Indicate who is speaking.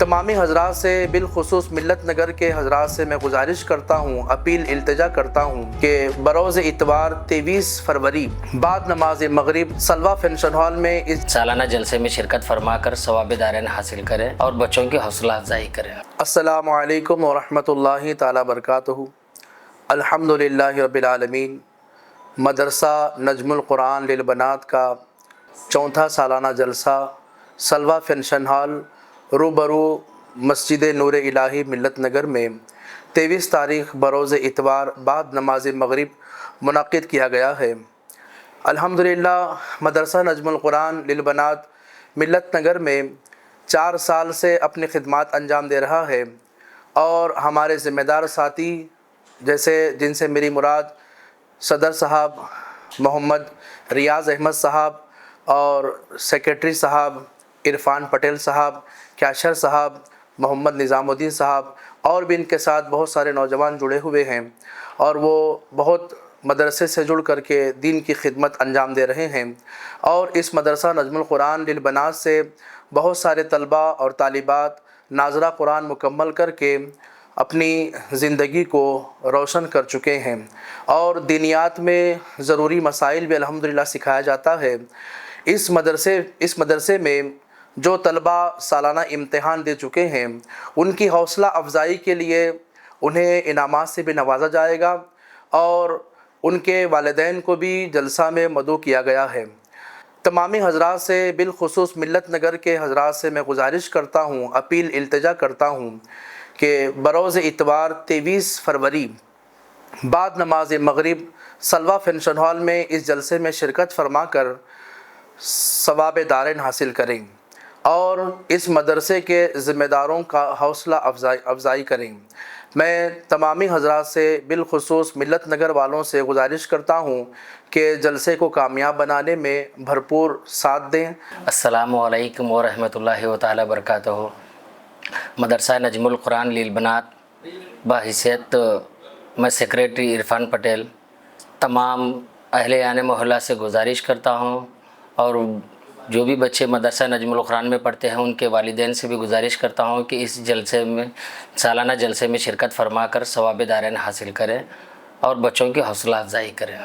Speaker 1: तमामी हजरात से बिलखुसूस मिल्लत नगर के हजरात से मैं गुजारिश करता हूँ, अपील इल्तिजा करता हूँ कि बरोज़ इतवार 23 फरवरी बाद नमाज मगरिब सलवा फंक्शन हॉल में इस
Speaker 2: सालाना जलसे में शिरकत फरमाकर सवाब दारैन हासिल करें और बच्चों की हौसला अफजाई करें।
Speaker 1: अस्सलामु अलैकुम व रहमतुल्लाहि ताला बरकातुहू। अल्हम्दुलिल्लाहि रब्बिल आलमीन। मदरसा नजमुल कुरान लिल बनात का चौथा सालाना जलसा सलवा फंक्शन हॉल रूबरू मस्जिद नूर इलाही मिल्लत नगर में 23 तारीख़ बरोज़ इतवार बाद नमाज मगरिब मुनक़्क़िद किया गया है। अल्हम्दुलिल्लाह मदरसा नजमुल कुरान लिल बनात मिल्लत नगर में 4 साल से अपनी खिदमत अंजाम दे रहा है और हमारे ज़िम्मेदार साथी जैसे जिनसे मेरी मुराद सदर साहब मोहम्मद रियाज़ अहमद साहब और सेक्रेटरी साहब इरफान पटेल साहब, कैशर साहब, मोहम्मद निज़ामुद्दीन साहब और भी इनके साथ बहुत सारे नौजवान जुड़े हुए हैं और वो बहुत मदरसे से जुड़ कर के दीन की खिदमत अंजाम दे रहे हैं। और इस मदरसा नजमुल कुरान लिल बनात से बहुत सारे तलबा और तालिबात नाज़रा कुरान मुकम्मल करके अपनी ज़िंदगी को रोशन कर चुके हैं और दीनियात में ज़रूरी मसाइल भी अल्हम्दुलिल्लाह सिखाया जाता है। इस मदरसे में जो तलबा सालाना इम्तिहान दे चुके हैं उनकी हौसला अफजाई के लिए उन्हें इनामात से भी नवाजा जाएगा और उनके वालिदैन को भी जलसा में मदऊ किया गया है। तमामी हजरात से बिलखुसूस मिल्लत नगर के हजरात से मैं गुजारिश करता हूँ, अपील इल्तिजा करता हूँ कि बरोज़ इतवार 23 फरवरी बाद नमाज मगरिब सलवा फंक्शन हॉल में इस जलसे में शिरकत फरमा कर सवाब दारैन हासिल करें और इस मदरसे के ज़िम्मेदारों का हौसला अफजाई करें। मैं तमामी हजरात से बिलखुसूस मिल्लत नगर वालों से गुजारिश करता हूँ कि जलसे को कामयाब बनाने में भरपूर साथ दें।
Speaker 2: अस्सलामु अलैकुम व रहमतुल्लाहि व तआला बरकातुहू। मदरसा नजमुल कुरान लिल बनात बाहिसियत मैं सेक्रेटरी इरफान पटेल तमाम अहले आने मोहल्ला से गुजारिश करता हूँ और जो भी बच्चे मदरसा नजमुल कुरान में पढ़ते हैं उनके वालिदैन से भी गुजारिश करता हूँ कि इस जलसे में सालाना जलसे में शिरकत फरमा कर सवाब दारैन हासिल करें और बच्चों की हौसला अफजाई करें।